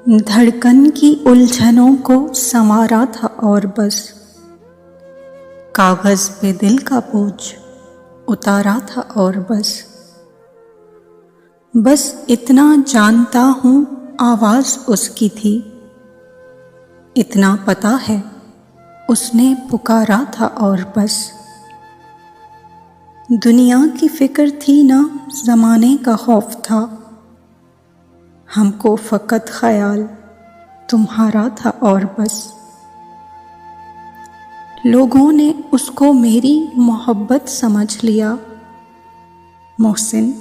धड़कन की उलझनों को संवारा था और बस कागज पे दिल का बोझ उतारा था और बस इतना जानता हूँ आवाज़ उसकी थी, इतना पता है उसने पुकारा था और बस दुनिया की फिक्र थी ना ज़माने का खौफ था, हमको फ़कत ख्याल तुम्हारा था और बस लोगों ने उसको मेरी मोहब्बत समझ लिया, मोहसिन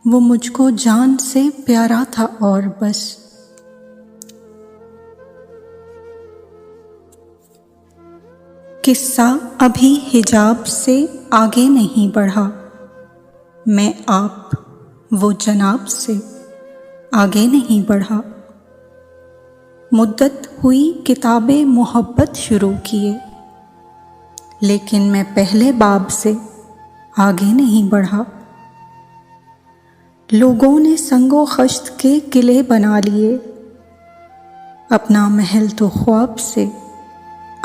वो मुझको जान से प्यारा था और बस। किस्सा अभी हिजाब से आगे नहीं बढ़ा, मैं आप वो जनाब से आगे नहीं बढ़ा। मुद्दत हुई किताबे मोहब्बत शुरू किए, लेकिन मैं पहले बाब से आगे नहीं बढ़ा। लोगों ने संगो खश्त के किले बना लिए, अपना महल तो ख्वाब से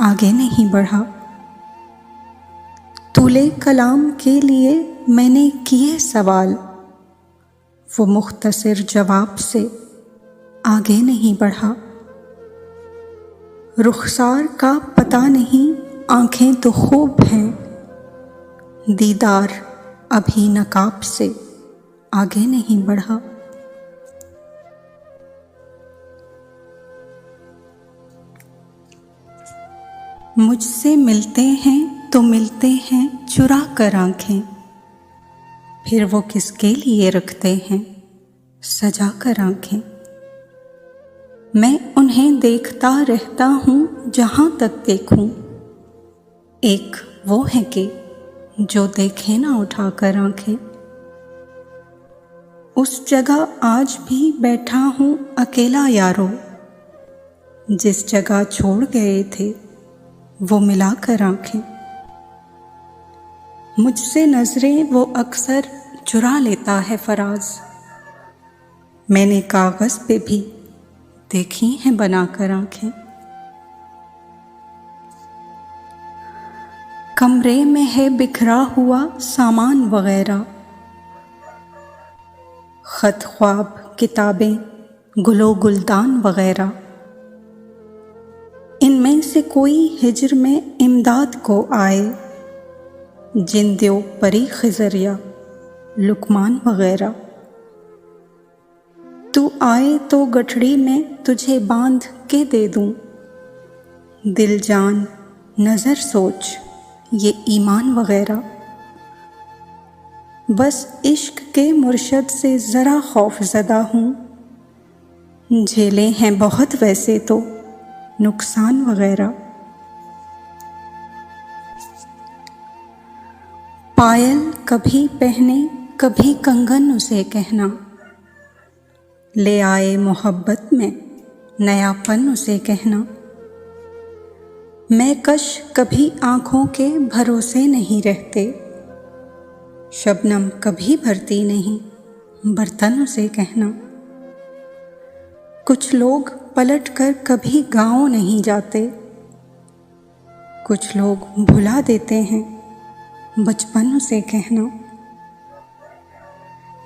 आगे नहीं बढ़ा। तूले कलाम के लिए मैंने किए सवाल, वो मुख्तसर जवाब से आगे नहीं बढ़ा। रुखसार का पता नहीं आँखें तो खूब हैं, दीदार अभी नकाब से आगे नहीं बढ़ा। मुझसे मिलते हैं तो मिलते हैं चुरा कर आँखें, फिर वो किसके लिए रखते हैं सजा कर आँखें। मैं उन्हें देखता रहता हूँ जहाँ तक देखूँ, एक वो है कि जो देखे ना उठा कर आँखें। उस जगह आज भी बैठा हूँ अकेला यारो, जिस जगह छोड़ गए थे वो मिला कर आँखें। मुझसे नजरें वो अक्सर चुरा लेता है फराज, मैंने कागज़ पे भी देखी हैं बनाकर आँखें। कमरे में है बिखरा हुआ सामान वगैरह, खत ख्वाब किताबें गुलो गुलदान वगैरह। इनमें से कोई हिज्र में इमदाद को आए, जिंदो परी खिजरिया लुकमान वगैरह। तू आए तो गठड़ी में तुझे बांध के दे दूं, दिल जान नज़र सोच ये ईमान वगैरह। बस इश्क के मुर्शद से ज़रा खौफ ज़दा हूँ, झेले हैं बहुत वैसे तो नुकसान वगैरह। पायल कभी पहने कभी कंगन उसे कहना, ले आए मोहब्बत में नयापन उसे कहना। मैं कश कभी आँखों के भरोसे नहीं रहते, शबनम कभी भरती नहीं बर्तन उसे कहना। कुछ लोग पलट कर कभी गाँव नहीं जाते, कुछ लोग भुला देते हैं बचपन उसे कहना।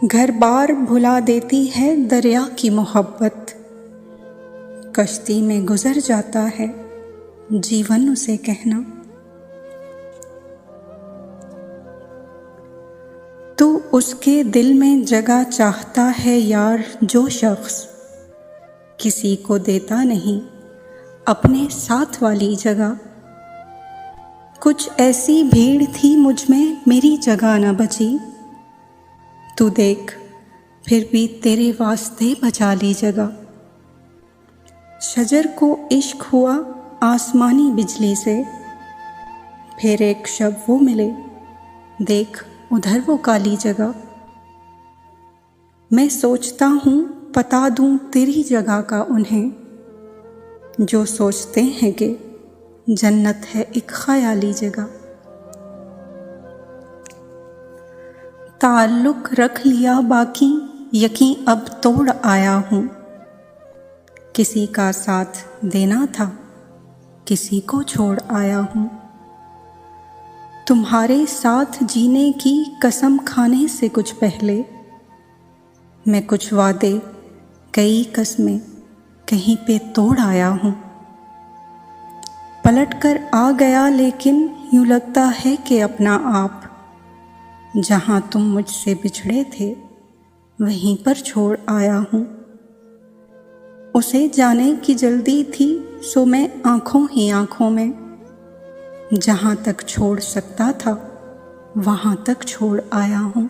घर बार भुला देती है दरिया की मोहब्बत, कश्ती में गुजर जाता है जीवन उसे कहना। तू उसके दिल में जगह चाहता है यार, जो शख्स किसी को देता नहीं अपने साथ वाली जगह। कुछ ऐसी भीड़ थी मुझ में मेरी जगह न बची, तू देख फिर भी तेरे वास्ते बचा ली जगह। शजर को इश्क हुआ आसमानी बिजली से, फिर एक शब वो मिले देख उधर वो काली जगह। मैं सोचता हूँ पता दूँ तेरी जगह का उन्हें, जो सोचते हैं कि जन्नत है एक ख्याली जगह। ताल्लुक रख लिया बाकी यकीन अब तोड़ आया हूँ, किसी का साथ देना था, किसी को छोड़ आया हूँ। तुम्हारे साथ जीने की कसम खाने से कुछ पहले मैं कुछ वादे, कई कस्में कहीं पे तोड़ आया हूँ। पलट कर आ गया लेकिन यूँ लगता है कि अपना आप जहाँ तुम मुझसे बिछड़े थे वहीं पर छोड़ आया हूँ। उसे जाने की जल्दी थी सो मैं आँखों ही आँखों में जहाँ तक छोड़ सकता था वहाँ तक छोड़ आया हूँ।